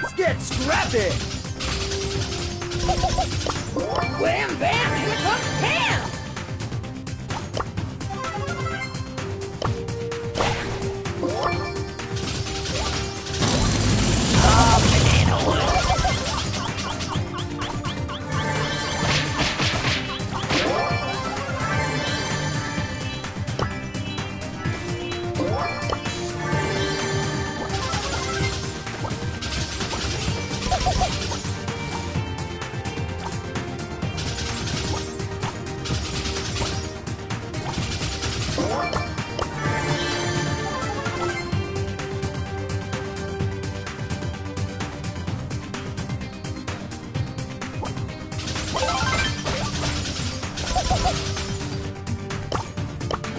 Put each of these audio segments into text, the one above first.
Let's get scrappy! Wham bam! Here comes Pam!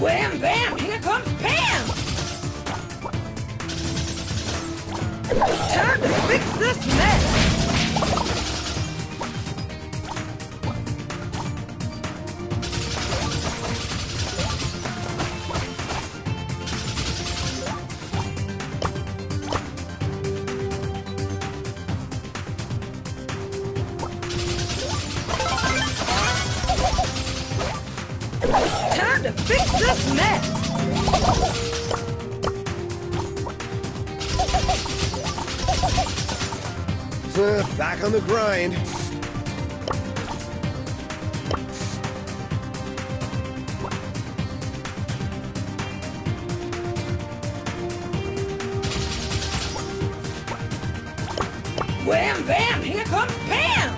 Wham bam! Here comes Pam! Time to fix this mess! Time to fix this mess! Back on the grind. Wham bam! Here comes Pam!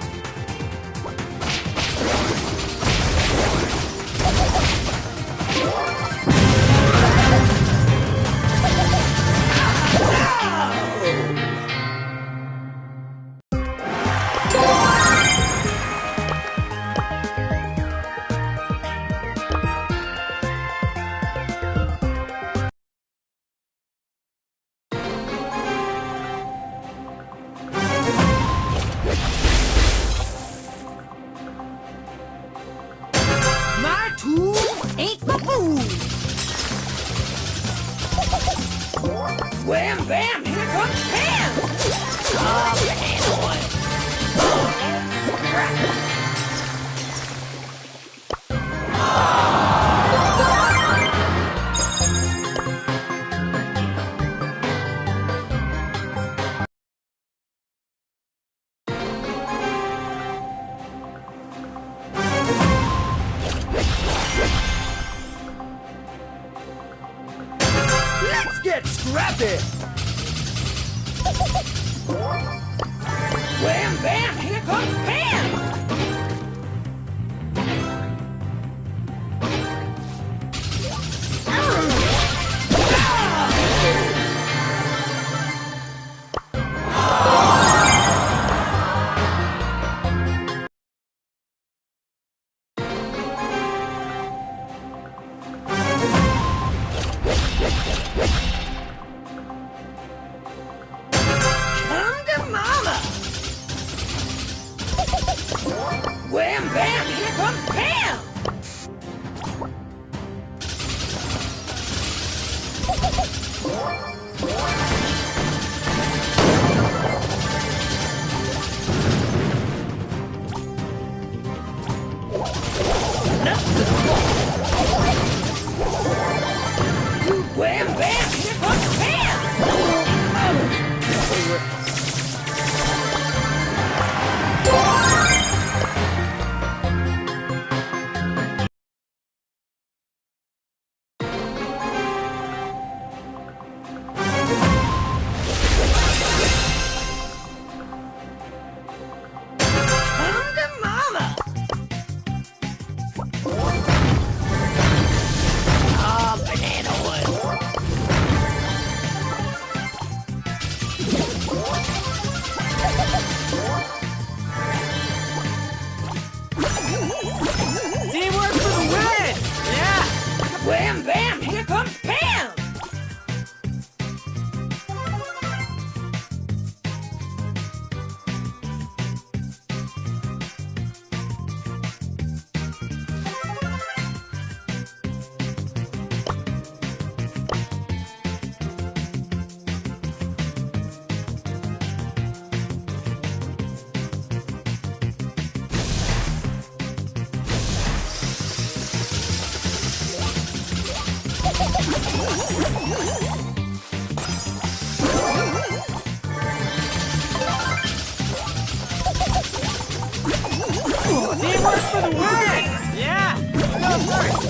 Teamwork for the win! Yeah! Go first!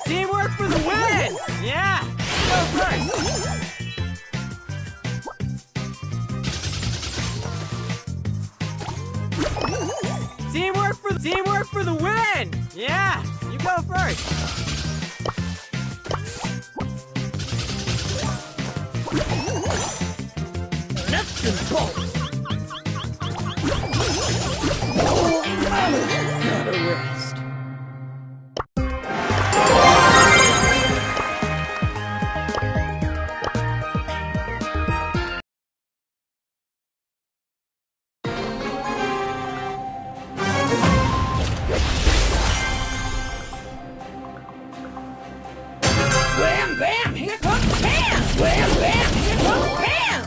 Teamwork for the win! Yeah! Go first! Teamwork for the win! Yeah! You go first! Nuts and bolts. Gotta rest. Wham, bam, here comes Pam! Wham, bam, here comes Pam!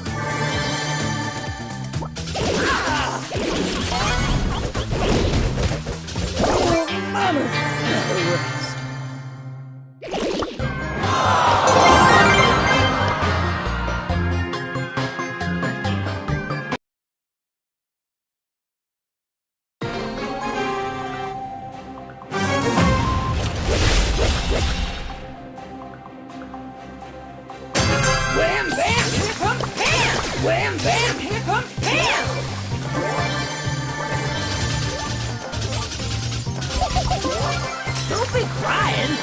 Mama, gotta rest. Wham, bam, here comes Pam! Wham, bam, here comes Pam! Don't be crying!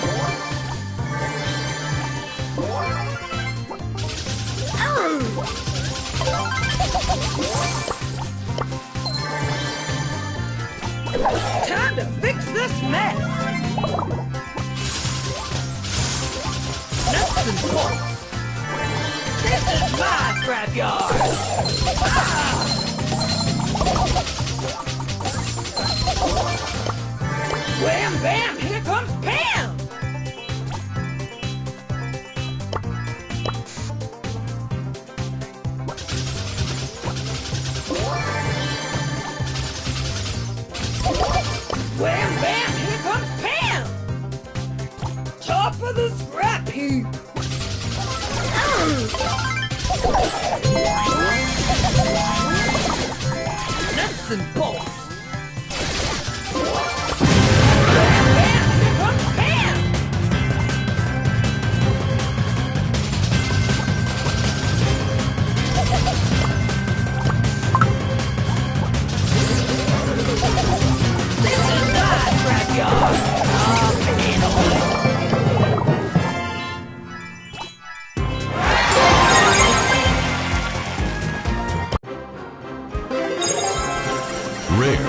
Time to fix this mess. Nuts and bolts! This is my scrapyard! Wham, bam, here comes Pam! Wham, bam, here comes Pam! Top of the scrap heap! Nuts and bolts! Wham, bam, here comes Pam! This is my scrapyard! Oh, banana oil! Rare.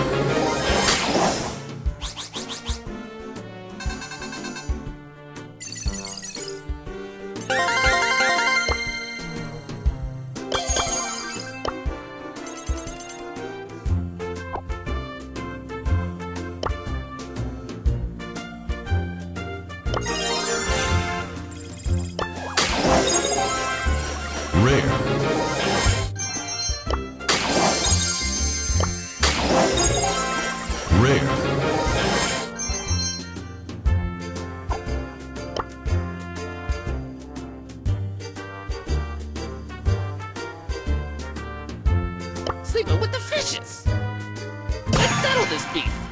Rare. Rare. Sleeping with the fishes! Let's settle this beef!